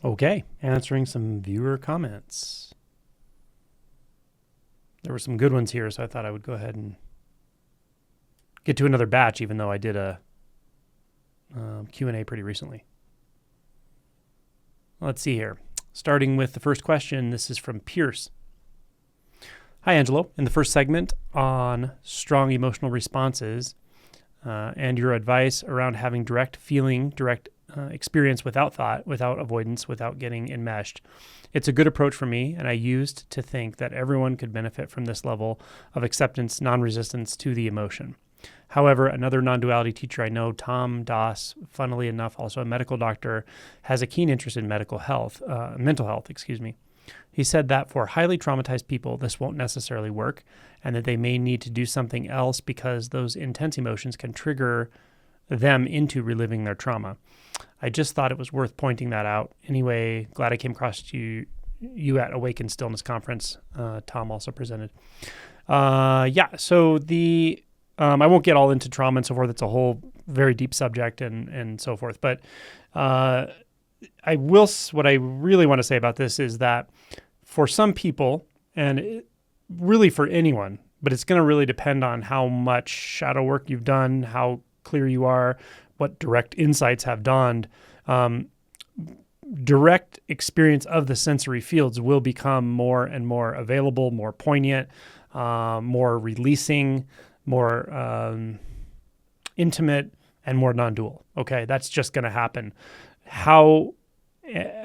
Okay, answering some viewer comments. There were some good ones here, so I thought I would go ahead and get to another batch, even though I did a Q&A pretty recently. Let's see here. Starting with the first question, this is from Pierce. Hi, Angelo. In the first segment on strong emotional responses and your advice around having direct feeling, direct experience without thought, without avoidance, without getting enmeshed. It's a good approach for me, and I used to think that everyone could benefit from this level of acceptance, non-resistance to the emotion. However, another non-duality teacher I know, Tom Doss, funnily enough, also a medical doctor, has a keen interest in mental health. He said that for highly traumatized people, this won't necessarily work, and that they may need to do something else because those intense emotions can trigger them into reliving their trauma. I just thought it was worth pointing that out. Anyway, glad I came across you at Awaken Stillness Conference. Tom also presented. So I won't get all into trauma and so forth. It's a whole very deep subject and so forth. But what I really want to say about this is that for some people, and really for anyone, but it's going to really depend on how much shadow work you've done, how clear you are, what direct insights have dawned. Direct experience of the sensory fields will become more and more available, more poignant, more releasing, more intimate, and more non-dual. Okay, that's just going to happen. How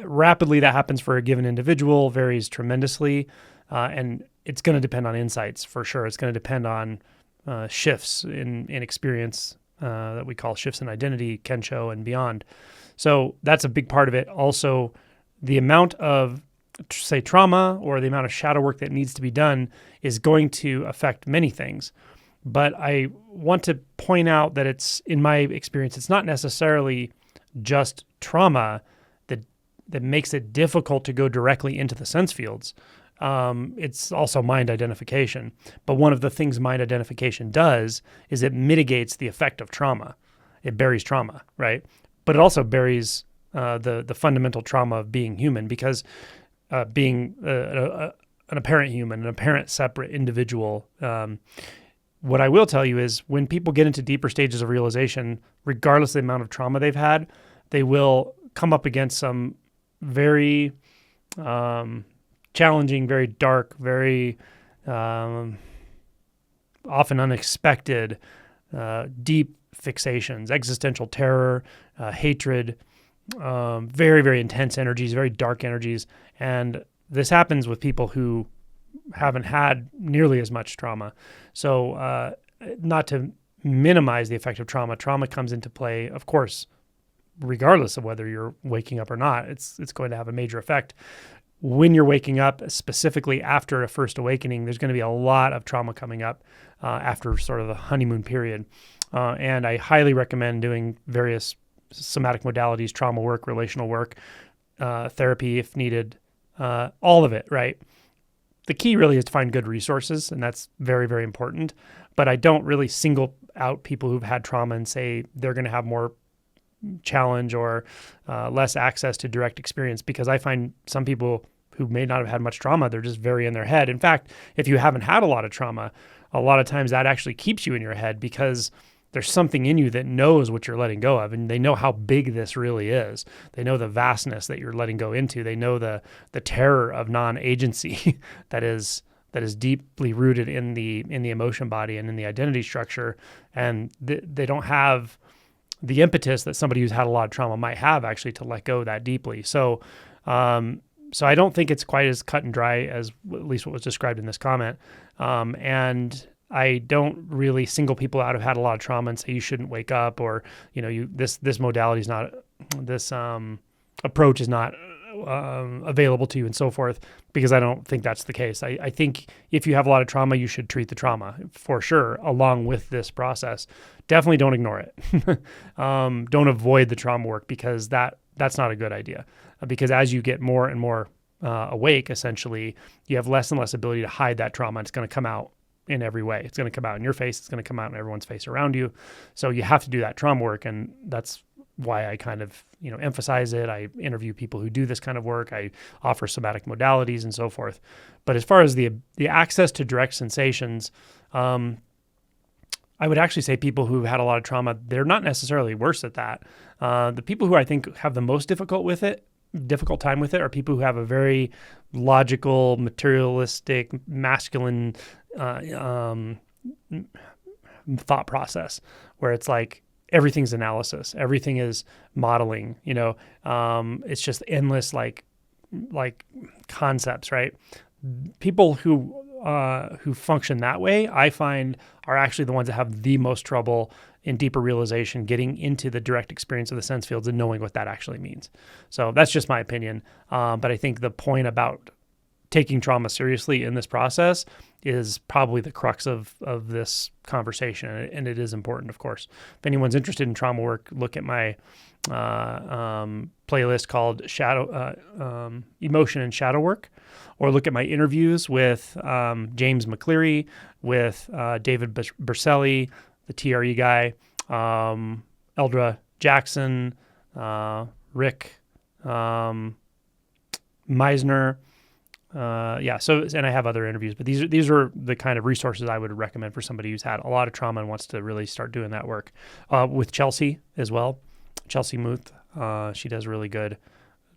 rapidly that happens for a given individual varies tremendously, and it's going to depend on insights for sure. It's going to depend on shifts in experience that we call shifts in identity, Kensho, and beyond. So that's a big part of it. Also, the amount of, say, trauma or the amount of shadow work that needs to be done is going to affect many things. But I want to point out that in my experience, it's not necessarily just trauma that makes it difficult to go directly into the sense fields. It's also mind identification. But one of the things mind identification does is it mitigates the effect of trauma. It buries trauma, right? But it also buries the fundamental trauma of being human, because being an apparent human, an apparent separate individual, what I will tell you is when people get into deeper stages of realization, regardless of the amount of trauma they've had, they will come up against some very challenging, very dark, very often unexpected, deep fixations, existential terror, hatred, very, very intense energies, very dark energies. And this happens with people who haven't had nearly as much trauma. So not to minimize the effect of trauma, trauma comes into play, of course, regardless of whether you're waking up or not. It's going to have a major effect. When you're waking up, specifically after a first awakening, there's going to be a lot of trauma coming up after sort of the honeymoon period. And I highly recommend doing various somatic modalities, trauma work, relational work, therapy if needed, all of it, right? The key really is to find good resources, and that's very, very important. But I don't really single out people who've had trauma and say they're going to have more challenge or less access to direct experience, because I find some people who may not have had much trauma, they're just very in their head. In fact, if you haven't had a lot of trauma, a lot of times that actually keeps you in your head, because there's something in you that knows what you're letting go of, and they know how big this really is. They know the vastness that you're letting go into. They know the terror of non-agency that is deeply rooted in the emotion body and in the identity structure, and they don't have the impetus that somebody who's had a lot of trauma might have actually to let go that deeply. So I don't think it's quite as cut and dry as at least what was described in this comment. And I don't really single people out who've had a lot of trauma and say you shouldn't wake up, or this modality is not, this approach is not available to you and so forth, because I don't think that's the case. I think if you have a lot of trauma, you should treat the trauma for sure along with this process. Definitely don't ignore it. Don't avoid the trauma work, because that's not a good idea. Because as you get more and more awake, essentially, you have less and less ability to hide that trauma. It's going to come out in every way. It's going to come out in your face. It's going to come out in everyone's face around you. So you have to do that trauma work, and that's why I kind of, emphasize it. I interview people who do this kind of work. I offer somatic modalities and so forth. But as far as the access to direct sensations, I would actually say people who've had a lot of trauma, they're not necessarily worse at that. The people who I think have the most difficult time with it are people who have a very logical, materialistic, masculine thought process, where it's like everything's analysis, everything is modeling. It's just endless like concepts, right? People who function that way, I find, are actually the ones that have the most trouble in deeper realization, getting into the direct experience of the sense fields and knowing what that actually means. So that's just my opinion. But I think the point about taking trauma seriously in this process is probably the crux of this conversation. And it is important, of course. If anyone's interested in trauma work, look at my playlist called Emotion and Shadow Work, or look at my interviews with James McCleary, with David Berselli, the TRE guy, Eldra Jackson, Rick Meisner. And I have other interviews, but these are the kind of resources I would recommend for somebody who's had a lot of trauma and wants to really start doing that work. With Chelsea as well, Chelsea Muth, she does really good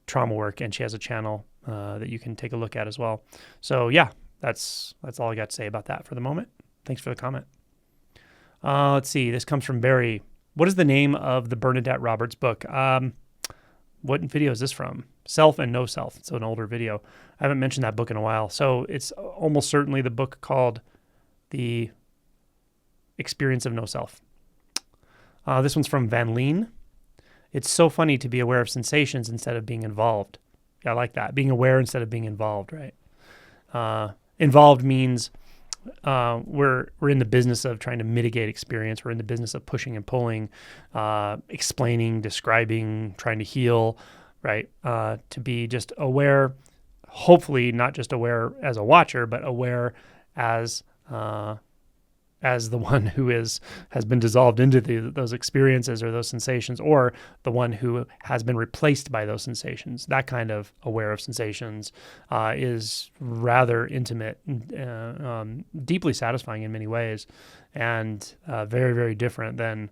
trauma work, and she has a channel that you can take a look at as well. So yeah, that's all I got to say about that for the moment. Thanks for the comment. Let's see. This comes from Barry. What is the name of the Bernadette Roberts book? What video is this from? Self and No Self. It's an older video. I haven't mentioned that book in a while. So it's almost certainly the book called The Experience of No Self. This one's from Van Leen. It's so funny to be aware of sensations instead of being involved. Yeah, I like that. Being aware instead of being involved, right? Involved means we're in the business of trying to mitigate experience. We're in the business of pushing and pulling, explaining, describing, trying to heal, right? To be just aware, hopefully not just aware as a watcher, but aware as the one who has been dissolved into those experiences or those sensations, or the one who has been replaced by those sensations. That kind of aware of sensations is rather intimate, deeply satisfying in many ways, and very, very different than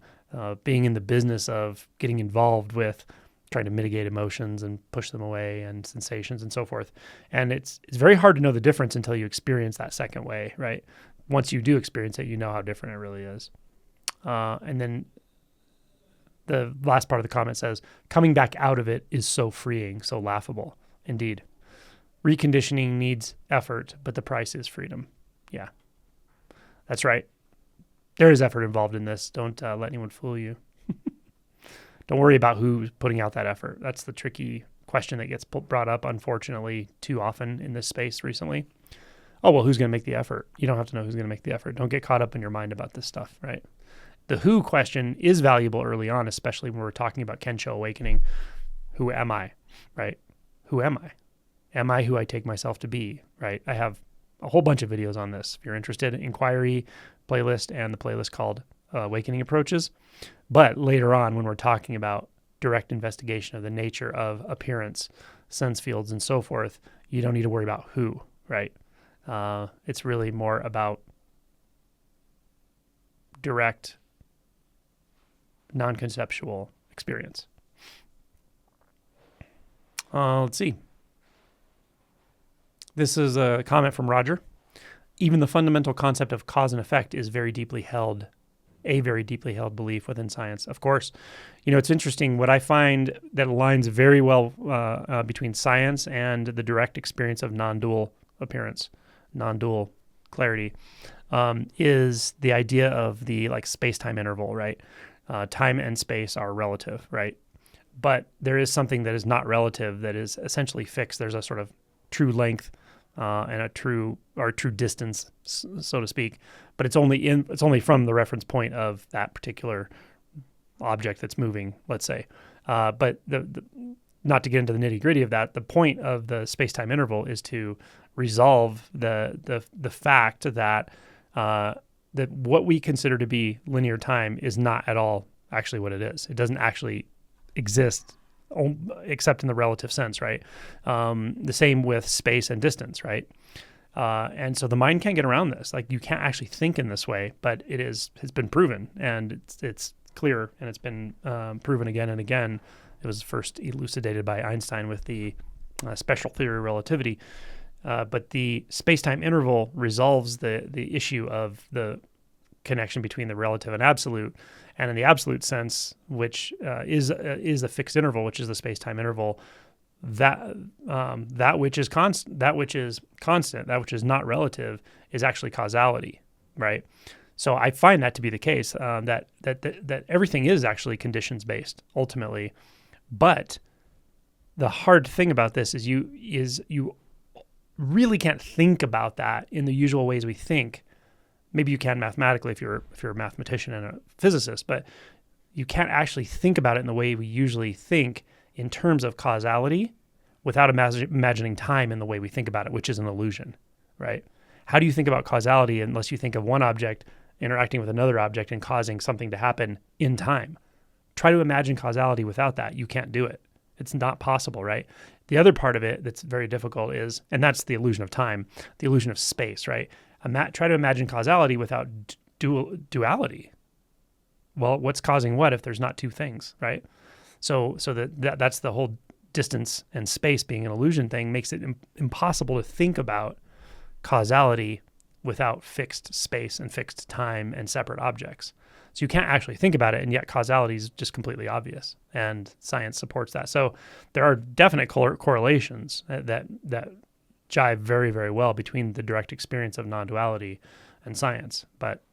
being in the business of getting involved with trying to mitigate emotions and push them away and sensations and so forth. And it's very hard to know the difference until you experience that second way, right? Once you do experience it, you know how different it really is. And then the last part of the comment says, coming back out of it is so freeing, so laughable. Indeed. Reconditioning needs effort, but the price is freedom. Yeah, that's right. There is effort involved in this. Don't let anyone fool you. Don't worry about who's putting out that effort. That's the tricky question that gets brought up, unfortunately, too often in this space recently. Oh, well, who's going to make the effort? You don't have to know who's going to make the effort. Don't get caught up in your mind about this stuff, right? The who question is valuable early on, especially when we're talking about Kensho awakening. Who am I, right? Who am I? Am I who I take myself to be, right? I have a whole bunch of videos on this. If you're interested, inquiry playlist and the playlist called Awakening Approaches. But later on, when we're talking about direct investigation of the nature of appearance, sense fields, and so forth, you don't need to worry about who, right? It's really more about direct, non-conceptual experience. Let's see. This is a comment from Roger. Even the fundamental concept of cause and effect is a very deeply held belief within science. Of course, it's interesting. What I find that aligns very well between science and the direct experience of non-dual appearance, non-dual clarity, is the idea of the space-time interval, right? Time and space are relative, right? But there is something that is not relative, that is essentially fixed. There's a sort of true length and a true distance, so to speak. But it's only from the reference point of that particular object that's moving, let's say. But not to get into the nitty-gritty of that, the point of the space-time interval is to resolve the fact that what we consider to be linear time is not at all actually what it is. It doesn't actually exist except in the relative sense, right? The same with space and distance, right? And so the mind can't get around this. Like, you can't actually think in this way, but it's been proven, and it's clear, and it's been proven again and again. It was first elucidated by Einstein with the special theory of relativity. But the space-time interval resolves the issue of the connection between the relative and absolute. And in the absolute sense, which is a fixed interval, which is the space-time interval, that which is constant, that which is not relative, is actually causality, right? So I find that to be the case, that everything is actually conditions based ultimately. But the hard thing about this is you really can't think about that in the usual ways we think. Maybe you can mathematically if you're a mathematician and a physicist, but you can't actually think about it in the way we usually think in terms of causality without imagining time in the way we think about it, which is an illusion, right? How do you think about causality unless you think of one object interacting with another object and causing something to happen in time? Try to imagine causality without that. You can't do it. It's not possible, right? The other part of it that's very difficult is, and that's the illusion of time, the illusion of space, right? Try to imagine causality without duality. Well, what's causing what if there's not two things, right? So that's the whole distance and space being an illusion thing makes it impossible to think about causality without fixed space and fixed time and separate objects. So you can't actually think about it, and yet causality is just completely obvious, and science supports that. So there are definite correlations that jive very, very well between the direct experience of non-duality and science, but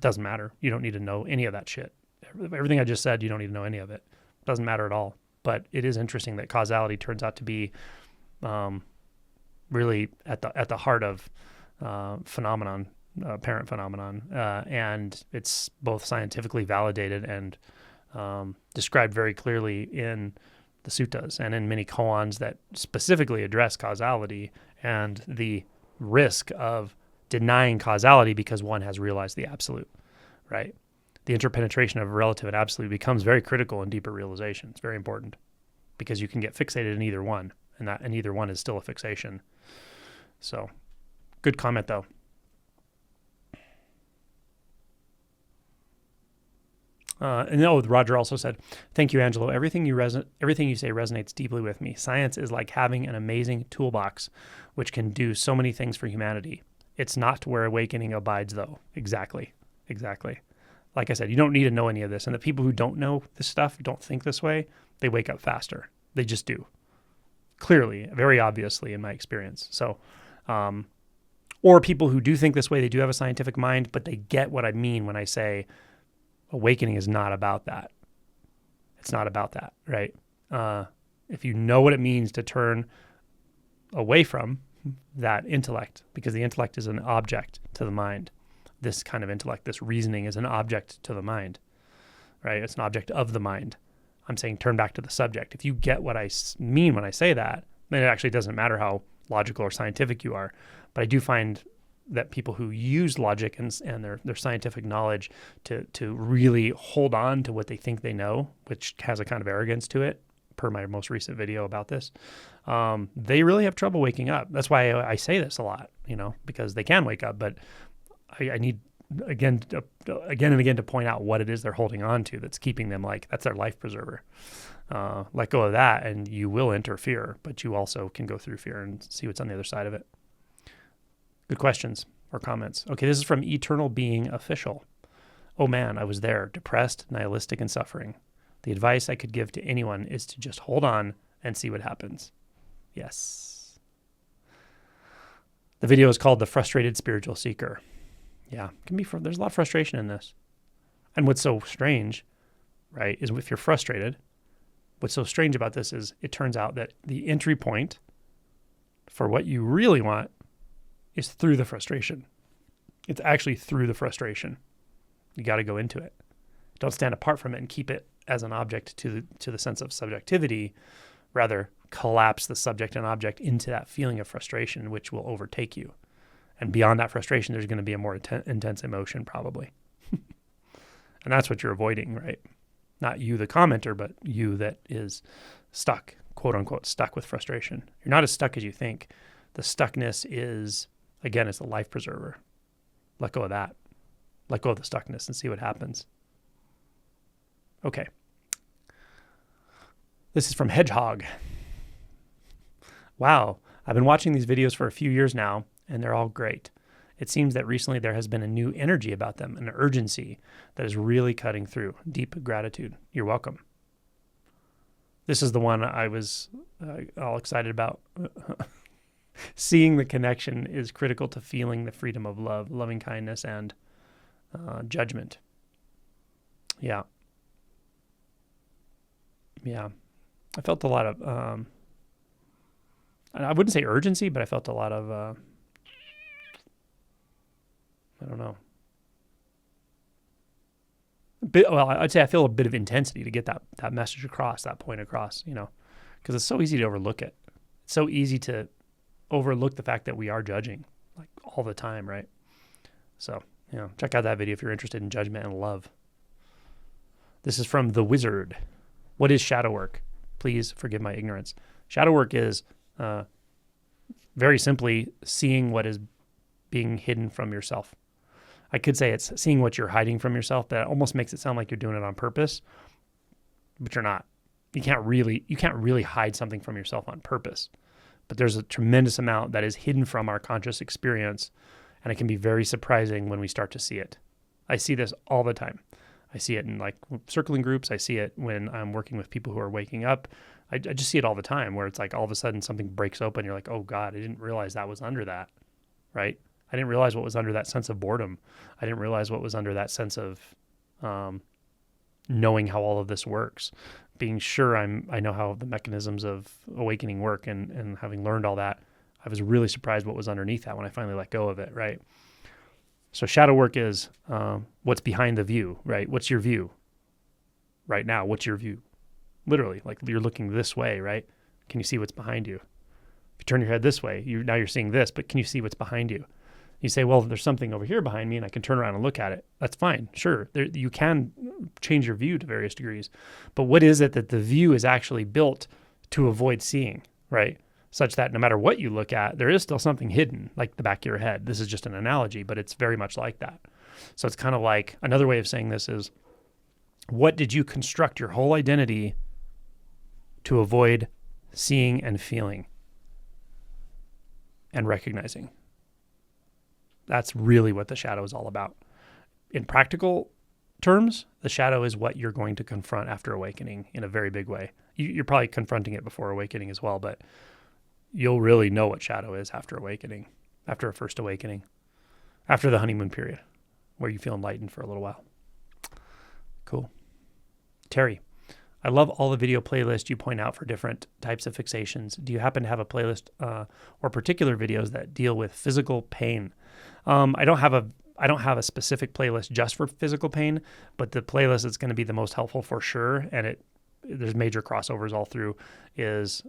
doesn't matter. You don't need to know any of that shit. Everything I just said, you don't need to know any of it. Doesn't matter at all. But it is interesting that causality turns out to be really at the heart of apparent phenomenon, and it's both scientifically validated and described very clearly in the suttas and in many koans that specifically address causality and the risk of denying causality because one has realized the absolute, right? The interpenetration of relative and absolute becomes very critical in deeper realization. It's very important because you can get fixated in either one, and either one is still a fixation. So, good comment though. Roger also said, "Thank you, Angelo. Everything you say resonates deeply with me. Science is like having an amazing toolbox, which can do so many things for humanity. It's not where awakening abides, though." Exactly. Like I said, you don't need to know any of this. And the people who don't know this stuff, don't think this way, they wake up faster. They just do. Clearly, very obviously, in my experience. So, or people who do think this way, they do have a scientific mind, but they get what I mean when I say awakening is not about that. It's not about that, right? If you know what it means to turn away from that intellect, because the intellect is an object to the mind. This kind of intellect, this reasoning is an object to the mind, right? It's an object of the mind. I'm saying turn back to the subject. If you get what I mean when I say that, then it actually doesn't matter how logical or scientific you are. But I do find that people who use logic and their scientific knowledge to really hold on to what they think they know, which has a kind of arrogance to it, per my most recent video about this, they really have trouble waking up. That's why I say this a lot, because they can wake up, but I need again and again to point out what it is they're holding on to that's keeping them, like, that's their life preserver. Let go of that and you will enter fear, but you also can go through fear and see what's on the other side of it. Good questions or comments. Okay, this is from Eternal Being Official. "Oh man, I was there, depressed, nihilistic, and suffering. The advice I could give to anyone is to just hold on and see what happens." Yes. The video is called "The Frustrated Spiritual Seeker." Yeah, there's a lot of frustration in this. And what's so strange, right, is if you're frustrated, what's so strange about this is it turns out that the entry point for what you really want is through the frustration. It's actually through the frustration. You got to go into it. Don't stand apart from it and keep it as an object to the sense of subjectivity. Rather, collapse the subject and object into that feeling of frustration, which will overtake you. And beyond that frustration, there's going to be a more intense emotion, probably. And that's what you're avoiding, right? Not you, the commenter, but you that is stuck, quote unquote, stuck with frustration. You're not as stuck as you think. The stuckness is, again, it's the life preserver. Let go of that. Let go of the stuckness and see what happens. Okay. This is from Hedgehog. Wow, I've been watching these videos for a few years now, and they're all great. It seems that recently there has been a new energy about them, an urgency that is really cutting through. Deep gratitude. You're welcome. This is the one I was all excited about. Seeing the connection is critical to feeling the freedom of love, loving kindness, and judgment. Yeah. Yeah. I felt a lot of, I wouldn't say urgency, but I felt a lot of, I don't know. I'd say I feel a bit of intensity to get that message across, that point across, because it's so easy to overlook it. It's so easy to overlook the fact that we are judging like all the time, right? So, check out that video if you're interested in judgment and love. This is from The Wizard. What is shadow work? Please forgive my ignorance. Shadow work is very simply seeing what is being hidden from yourself. I could say it's seeing what you're hiding from yourself, but it almost makes it sound like you're doing it on purpose, but you're not. You can't really hide something from yourself on purpose, but there's a tremendous amount that is hidden from our conscious experience, and it can be very surprising when we start to see it. I see this all the time. I see it in like circling groups. I see it when I'm working with people who are waking up. I just see it all the time where it's like all of a sudden something breaks open. You're like, oh God, I didn't realize that was under that, right? I didn't realize what was under that sense of boredom. I didn't realize what was under that sense of knowing how all of this works, being sure I know how the mechanisms of awakening work, and having learned all that, I was really surprised what was underneath that when I finally let go of it, right? So shadow work is what's behind the view, right? What's your view right now? What's your view? Literally, like you're looking this way, right? Can you see what's behind you? If you turn your head this way, now you're seeing this, but can you see what's behind you? You say, well, there's something over here behind me and I can turn around and look at it. That's fine. Sure. You can change your view to various degrees. But what is it that the view is actually built to avoid seeing, right? Such that no matter what you look at, there is still something hidden, like the back of your head. This is just an analogy, but it's very much like that. So it's kind of like, another way of saying this is, what did you construct your whole identity to avoid seeing and feeling and recognizing? That's really what the shadow is all about. In practical terms, the shadow is what you're going to confront after awakening in a very big way. You're probably confronting it before awakening as well, but you'll really know what shadow is after awakening, after a first awakening, after the honeymoon period, where you feel enlightened for a little while. Cool. Terry, I love all the video playlists you point out for different types of fixations. Do you happen to have a playlist or particular videos that deal with physical pain? I don't have a specific playlist just for physical pain, but the playlist that's going to be the most helpful for sure, and there's major crossovers all through, is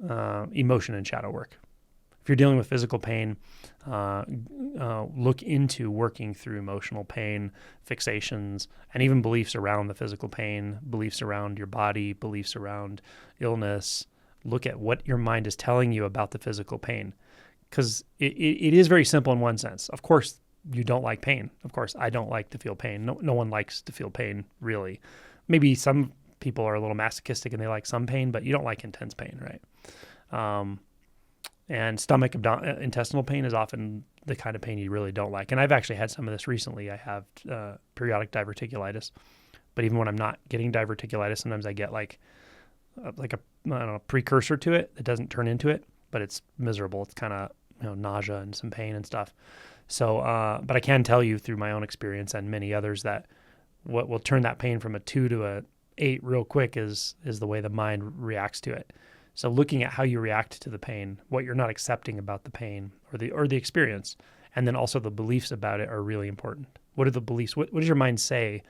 emotion and shadow work. If you're dealing with physical pain, look into working through emotional pain, fixations, and even beliefs around the physical pain, beliefs around your body, beliefs around illness. Look at what your mind is telling you about the physical pain, because it is very simple in one sense. Of course, you don't like pain. Of course, I don't like to feel pain. No one likes to feel pain, really. Maybe some people are a little masochistic and they like some pain, but you don't like intense pain, right? And stomach, intestinal pain is often the kind of pain you really don't like. And I've actually had some of this recently. I have periodic diverticulitis, but even when I'm not getting diverticulitis, sometimes I get like a precursor to it that doesn't turn into it, but it's miserable. It's kind of nausea and some pain and stuff. So, but I can tell you through my own experience and many others that what will turn that pain from a 2 to a 8 real quick is the way the mind reacts to it. So looking at how you react to the pain, what you're not accepting about the pain or the experience, and then also the beliefs about it are really important. What are the beliefs? What does your mind say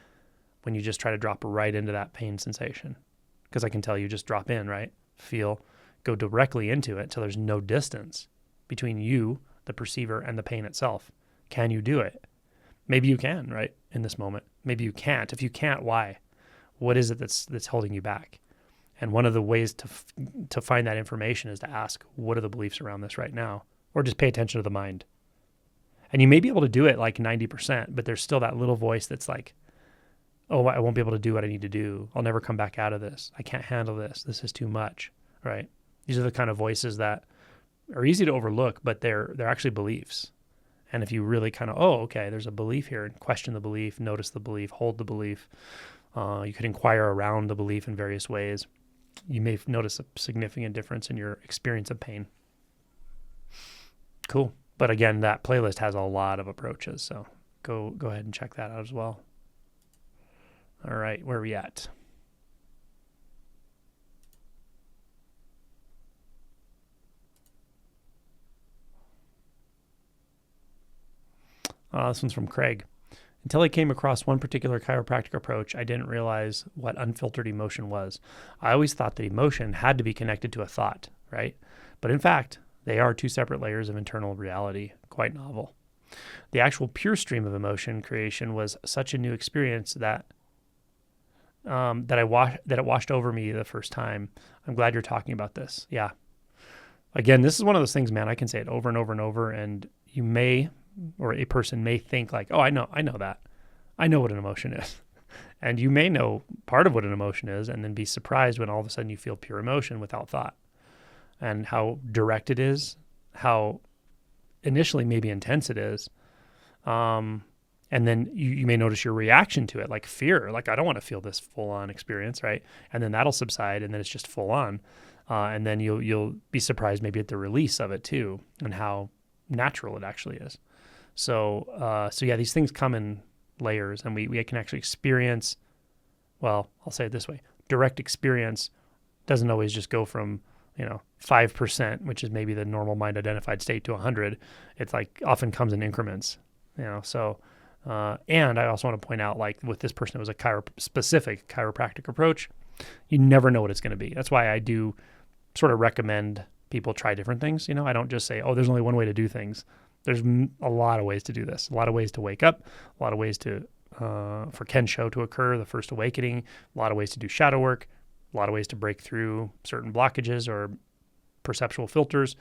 when you just try to drop right into that pain sensation? Because I can tell you, just drop in, right? Feel, go directly into it till there's no distance between you, the perceiver, and the pain itself. Can you do it? Maybe you can, right, in this moment. Maybe you can't. If you can't, why? What is it that's holding you back? And one of the ways to find that information is to ask, what are the beliefs around this right now? Or just pay attention to the mind. And you may be able to do it like 90%, but there's still that little voice that's like, oh, I won't be able to do what I need to do. I'll never come back out of this. I can't handle this. This is too much, right? These are the kind of voices that are easy to overlook, but they're actually beliefs. And if you really kind of, oh, okay, there's a belief here, and question the belief, notice the belief, hold the belief. You could inquire around the belief in various ways. You may notice a significant difference in your experience of pain. Cool. But again, that playlist has a lot of approaches, so go ahead and check that out as well. All right, where are we at? This one's from Craig. Until I came across one particular chiropractic approach, I didn't realize what unfiltered emotion was. I always thought that emotion had to be connected to a thought, right? But in fact, they are two separate layers of internal reality, quite novel. The actual pure stream of emotion creation was such a new experience that it washed over me the first time. I'm glad you're talking about this. Yeah. Again, this is one of those things, man, I can say it over and over and over, and you may, or a person may think like, oh, I know that. I know what an emotion is. And you may know part of what an emotion is and then be surprised when all of a sudden you feel pure emotion without thought, and how direct it is, how initially maybe intense it is. And then you may notice your reaction to it, like fear, like I don't want to feel this full on experience, right? And then that'll subside, and then it's just full on. And then you'll be surprised maybe at the release of it too, and how natural it actually is. So yeah, these things come in layers, and we can actually experience, well, I'll say it this way, direct experience doesn't always just go from, 5%, which is maybe the normal mind identified state, to 100. It's like often comes in increments, so, and I also want to point out, like with this person, it was a specific chiropractic approach. You never know what it's going to be. That's why I do sort of recommend people try different things. I don't just say, oh, there's only one way to do things. There's a lot of ways to do this, a lot of ways to wake up, a lot of ways to, for Kensho to occur, the first awakening, a lot of ways to do shadow work, a lot of ways to break through certain blockages or perceptual filters.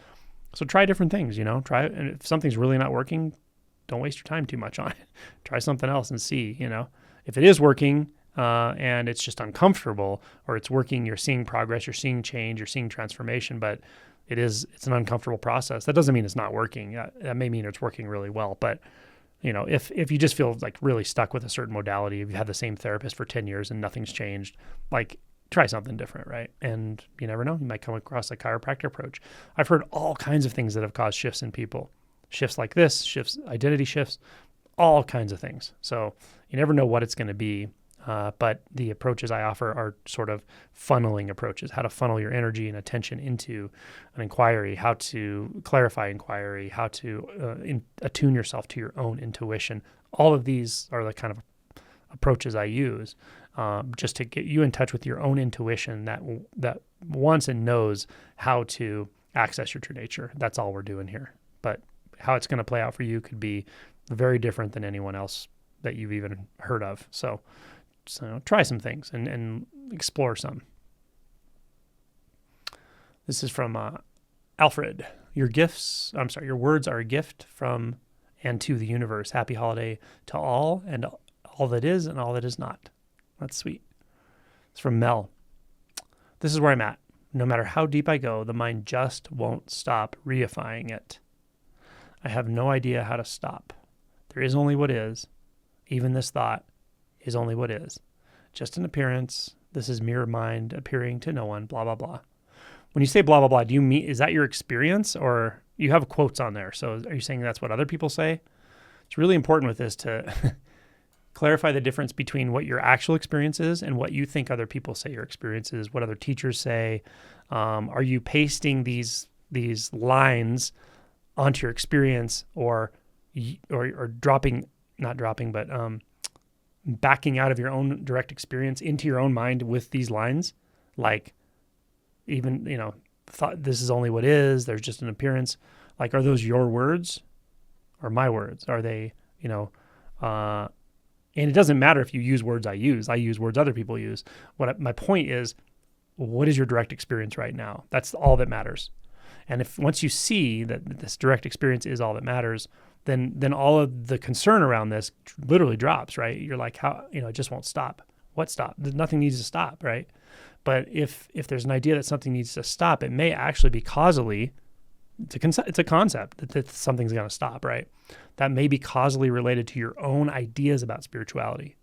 So try different things, try it. And if something's really not working, don't waste your time too much on it. Try something else and see, if it is working, and it's just uncomfortable, or it's working, you're seeing progress, you're seeing change, you're seeing transformation, but it's an uncomfortable process. That doesn't mean it's not working. That may mean it's working really well. But, if you just feel like really stuck with a certain modality, if you've had the same therapist for 10 years and nothing's changed, like try something different, right? And you never know, you might come across a chiropractic approach. I've heard all kinds of things that have caused shifts in people. Shifts like this, shifts, identity shifts, all kinds of things. So you never know what it's going to be. But the approaches I offer are sort of funneling approaches, how to funnel your energy and attention into an inquiry, how to clarify inquiry, how to attune yourself to your own intuition. All of these are the kind of approaches I use just to get you in touch with your own intuition that wants and knows how to access your true nature. That's all we're doing here. But how it's going to play out for you could be very different than anyone else that you've even heard of. So try some things and explore some. This is from Alfred. Your words are a gift from and to the universe. Happy holiday to all, and all that is and all that is not. That's sweet. It's from Mel. This is where I'm at. No matter how deep I go, the mind just won't stop reifying it. I have no idea how to stop. There is only what is. Even this thought is only what is. Just an appearance. This is mere mind appearing to no one, blah, blah, blah. When you say blah, blah, blah, is that your experience, or you have quotes on there? So are you saying that's what other people say? It's really important with this to clarify the difference between what your actual experience is and what you think other people say your experience is, what other teachers say. Are you pasting these lines onto your experience, or backing out of your own direct experience into your own mind with these lines? Like, even, thought this is only what is, there's just an appearance. Like, are those your words or my words? Are they, And it doesn't matter if you use words I use words other people use. My point is, what is your direct experience right now? That's all that matters. And if once you see that this direct experience is all that matters, then all of the concern around this literally drops, right? You're like, how, it just won't stop. What stop? Nothing needs to stop, right? But if there's an idea that something needs to stop, it may actually be causally, it's a concept that something's going to stop, right? That may be causally related to your own ideas about spirituality.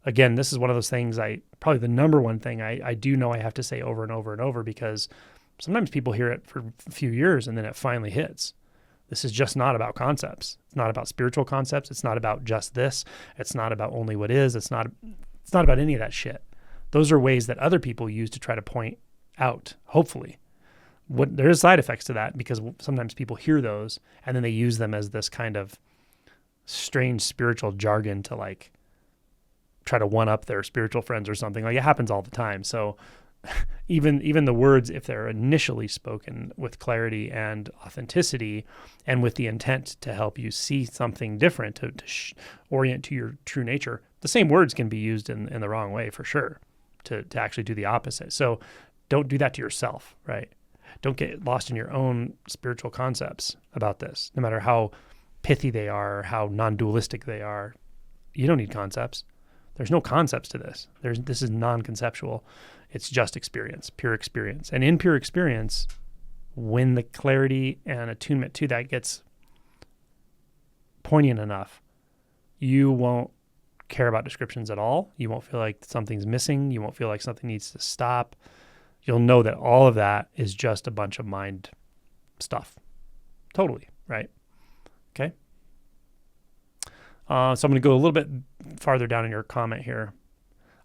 Again, this is one of those things probably the number one thing I do know I have to say over and over and over, because sometimes people hear it for a few years and then it finally hits. This is just not about concepts. It's not about spiritual concepts. It's not about just this. It's not about only what is. It's not about any of that shit. Those are ways that other people use to try to point out, hopefully. There is side effects to that, because sometimes people hear those and then they use them as this kind of strange spiritual jargon to like try to one up their spiritual friends or something. Like, it happens all the time. So even the words, if they're initially spoken with clarity and authenticity and with the intent to help you see something different, to orient to your true nature, the same words can be used in the wrong way for sure, to actually do the opposite. So don't do that to yourself, right? Don't get lost in your own spiritual concepts about this, no matter how pithy they are, or how non-dualistic they are. You don't need concepts. There's no concepts to this. This is non-conceptual. It's just experience, pure experience. And in pure experience, when the clarity and attunement to that gets poignant enough, you won't care about descriptions at all. You won't feel like something's missing. You won't feel like something needs to stop. You'll know that all of that is just a bunch of mind stuff. Totally, right? Okay. So I'm going to go a little bit farther down in your comment here.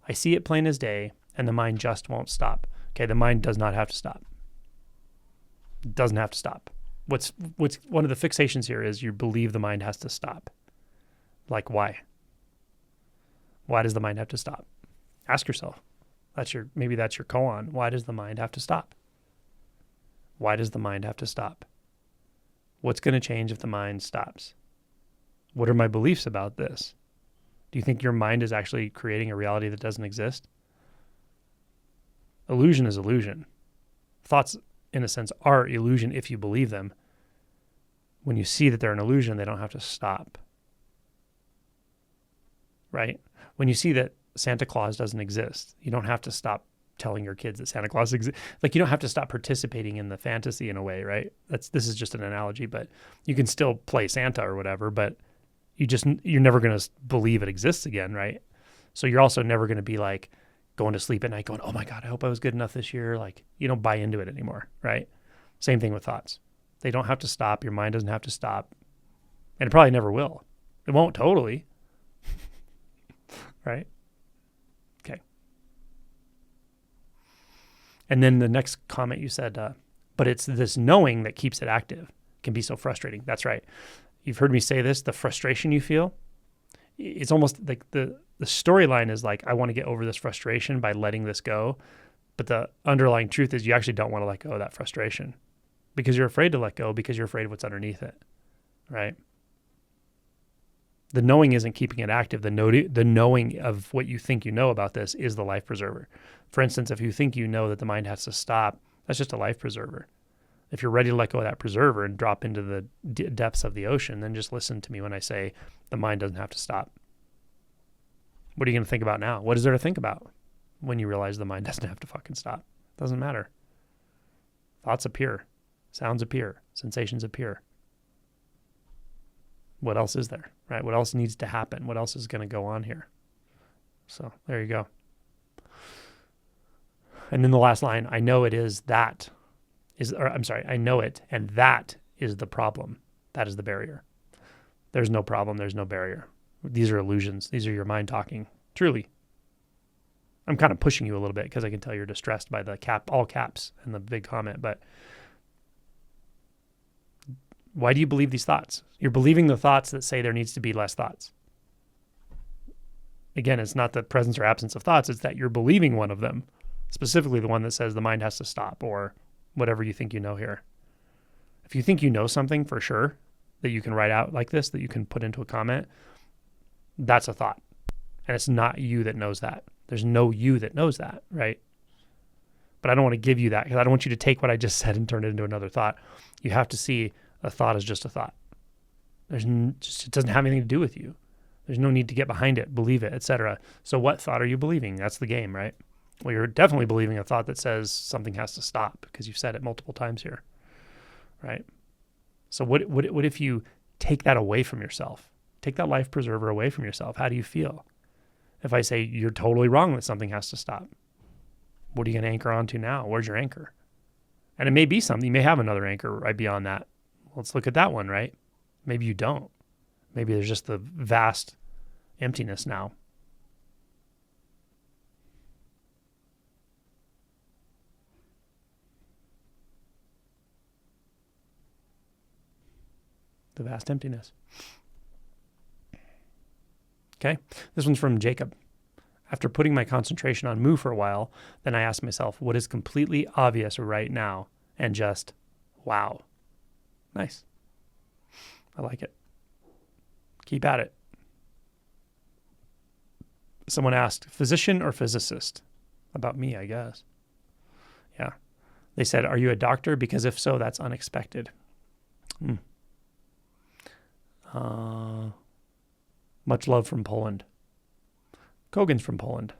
I see it plain as day, and the mind just won't stop. Okay, the mind does not have to stop. It doesn't have to stop. What's one of the fixations here is you believe the mind has to stop. Like, why? Why does the mind have to stop? Ask yourself. Maybe that's your koan. Why does the mind have to stop? Why does the mind have to stop? What's going to change if the mind stops? What are my beliefs about this? Do you think your mind is actually creating a reality that doesn't exist? Illusion is illusion. Thoughts, in a sense, are illusion if you believe them. When you see that they're an illusion, they don't have to stop. Right? When you see that Santa Claus doesn't exist, you don't have to stop telling your kids that Santa Claus exists. Like, you don't have to stop participating in the fantasy in a way, right? This is just an analogy, but you can still play Santa or whatever, but you're never going to believe it exists again, right? So you're also never going to be like going to sleep at night going, oh my God, I hope I was good enough this year. Like, you don't buy into it anymore, right? Same thing with thoughts. They don't have to stop. Your mind doesn't have to stop. And it probably never will. It won't totally. Right? Okay. And then the next comment you said, but it's this knowing that keeps it active. It can be so frustrating. That's right. You've heard me say this, the frustration you feel, it's almost like the storyline is like, I want to get over this frustration by letting this go. But the underlying truth is you actually don't want to let go of that frustration because you're afraid to let go because you're afraid of what's underneath it, right? The knowing isn't keeping it active. The knowing of what you think you know about this is the life preserver. For instance, if you think you know that the mind has to stop, that's just a life preserver. If you're ready to let go of that preserver and drop into the depths of the ocean, then just listen to me when I say the mind doesn't have to stop. What are you going to think about now? What is there to think about when you realize the mind doesn't have to fucking stop? Doesn't matter. Thoughts appear. Sounds appear. Sensations appear. What else is there, right? What else needs to happen? What else is going to go on here? So there you go. And then the last line, I know it is that. I know it, and that is the problem. That is the barrier. There's no problem. There's no barrier. These are illusions. These are your mind talking. Truly. I'm kind of pushing you a little bit because I can tell you're distressed by the all caps and the big comment, but why do you believe these thoughts? You're believing the thoughts that say there needs to be less thoughts. Again, it's not the presence or absence of thoughts. It's that you're believing one of them, specifically the one that says the mind has to stop or whatever you think you know here. If you think you know something for sure that you can write out like this, that you can put into a comment, that's a thought. And it's not you that knows that. There's no you that knows that, right? But I don't want to give you that because I don't want you to take what I just said and turn it into another thought. You have to see a thought as just a thought. It doesn't have anything to do with you. There's no need to get behind it, believe it, etc. So what thought are you believing? That's the game, right? Well, you're definitely believing a thought that says something has to stop because you've said it multiple times here, right? So what if you take that away from yourself? Take that life preserver away from yourself. How do you feel? If I say you're totally wrong that something has to stop, what are you going to anchor onto now? Where's your anchor? And it may be something. You may have another anchor right beyond that. Let's look at that one, right? Maybe you don't. Maybe there's just the vast emptiness now. The vast emptiness. Okay, this one's from Jacob. After putting my concentration on mu for a while, then I asked myself, what is completely obvious right now? And just, wow. Nice. I like it. Keep at it. Someone asked, physician or physicist? About me, I guess. Yeah. They said, are you a doctor? Because if so, that's unexpected. Much love from Poland. Kogan's from Poland.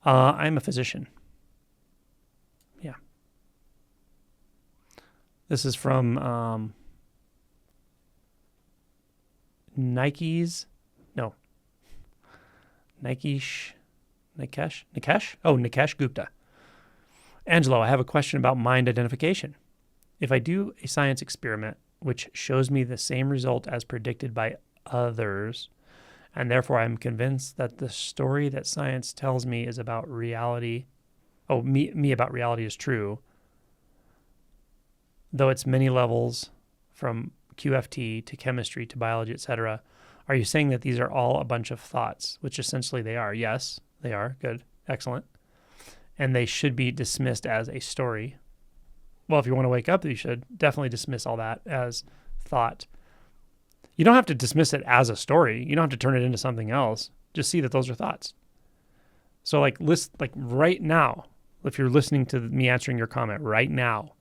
I'm a physician. Yeah. This is from Nikesh? Oh, Nikesh Gupta. Angelo, I have a question about mind identification. If I do a science experiment which shows me the same result as predicted by others, and therefore I'm convinced that the story that science tells me is about reality, me about reality is true, though it's many levels from QFT to chemistry to biology, etc., are you saying that these are all a bunch of thoughts, which essentially they are? Yes, they are. Good. Excellent. And they should be dismissed as a story. Well, if you want to wake up, you should definitely dismiss all that as thought. You don't have to dismiss it as a story. You don't have to turn it into something else. Just see that those are thoughts. So like right now, if you're listening to me answering your comment right now,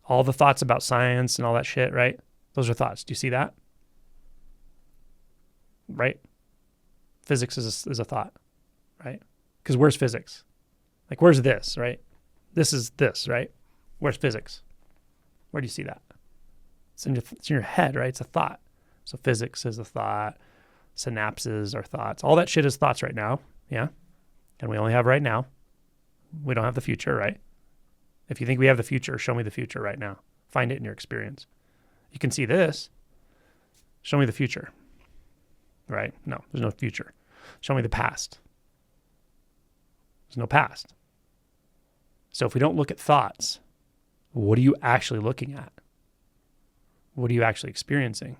all the thoughts about science and all that shit, right? Those are thoughts. Do you see that? Right? Physics is a thought, right? Because where's physics? Like, where's this, right? This is this, right? Where's physics? Where do you see that? It's in your head, right? It's a thought. So physics is a thought. Synapses are thoughts. All that shit is thoughts right now, yeah? And we only have right now. We don't have the future, right? If you think we have the future, show me the future right now. Find it in your experience. You can see this. Show me the future. Right? No, there's no future. Show me the past. There's no past. So if we don't look at thoughts, what are you actually looking at? What are you actually experiencing?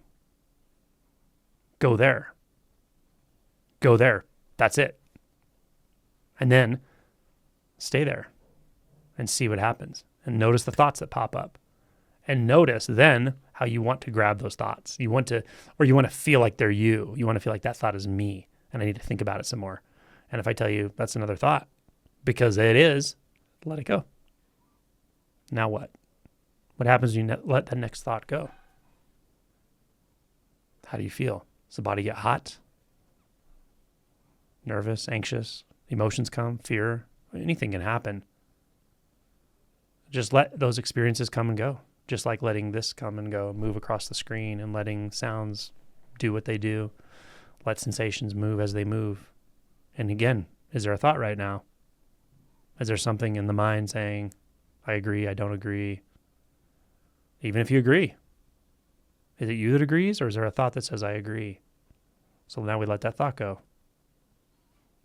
Go there. Go there. That's it. And then stay there and see what happens. And notice the thoughts that pop up. And notice then how you want to grab those thoughts. You want to feel like they're you. You want to feel like that thought is me, and I need to think about it some more. And if I tell you that's another thought, because it is, let it go. Now what? What happens when you let that next thought go? How do you feel? Does the body get hot? Nervous, anxious? Emotions come, fear? Anything can happen. Just let those experiences come and go. Just like letting this come and go, move across the screen, and letting sounds do what they do. Let sensations move as they move. And again, is there a thought right now? Is there something in the mind saying, I agree, I don't agree? Even if you agree, is it you that agrees, or is there a thought that says, I agree? So now we let that thought go.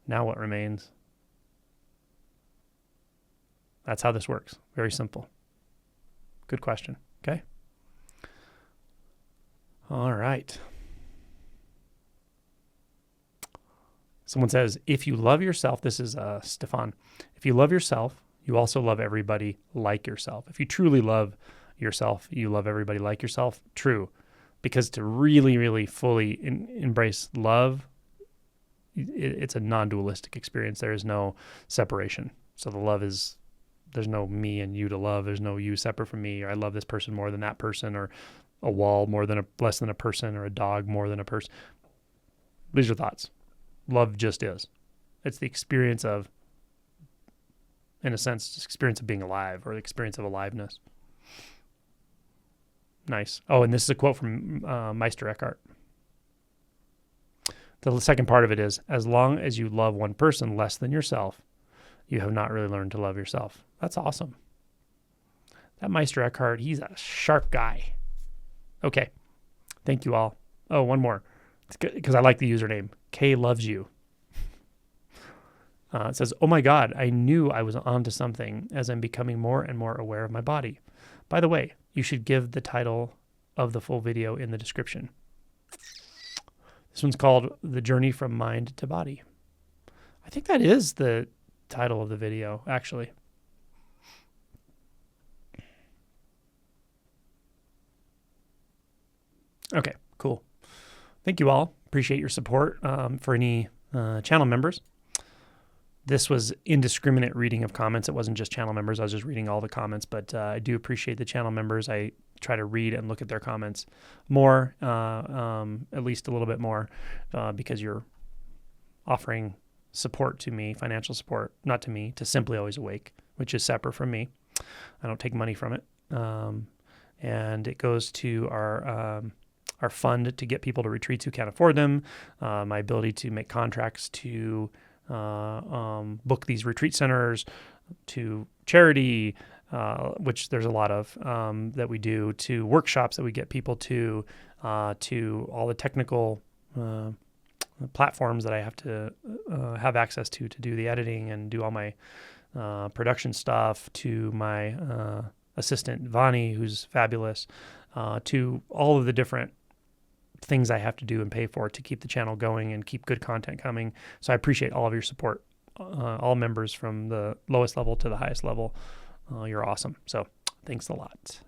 Now what remains? That's how this works. Very simple. Good question. Okay. All right. Someone says, if you love yourself, this is Stefan. If you love yourself, you also love everybody like yourself. If you truly love yourself, you love everybody like yourself. True. Because to really, really fully embrace love it's a non-dualistic experience. There is no separation. So the love is, there's no me and you to love. There's no you separate from me, or I love this person more than that person, or a wall less than a person, or a dog more than a person. These are thoughts. Love just is. It's the experience of, in a sense, the experience of being alive, or the experience of aliveness. Nice. Oh, and this is a quote from Meister Eckhart. The second part of it is, as long as you love one person less than yourself, you have not really learned to love yourself. That's awesome. That Meister Eckhart, he's a sharp guy. Okay. Thank you all. Oh, one more. It's good because I like the username. K loves you. It says, oh my God, I knew I was onto something as I'm becoming more and more aware of my body. By the way, you should give the title of the full video in the description. This one's called The Journey from Mind to Body. I think that is the title of the video, actually. Okay, cool. Thank you all. Appreciate your support. For any channel members, this was indiscriminate reading of comments. It wasn't just channel members. I was just reading all the comments, but I do appreciate the channel members. I try to read and look at their comments more, at least a little bit more, because you're offering support to me, financial support, not to me, to Simply Always Awake, which is separate from me. I don't take money from it. And it goes to our fund to get people to retreats who can't afford them, my ability to make contracts to book these retreat centers, to charity, which there's a lot of that we do, to workshops that we get people to all the technical platforms that I have to have access to do the editing and do all my production stuff, to my assistant Vani, who's fabulous, to all of the different things I have to do and pay for to keep the channel going and keep good content coming. So I appreciate all of your support, all members from the lowest level to the highest level. You're awesome. So thanks a lot.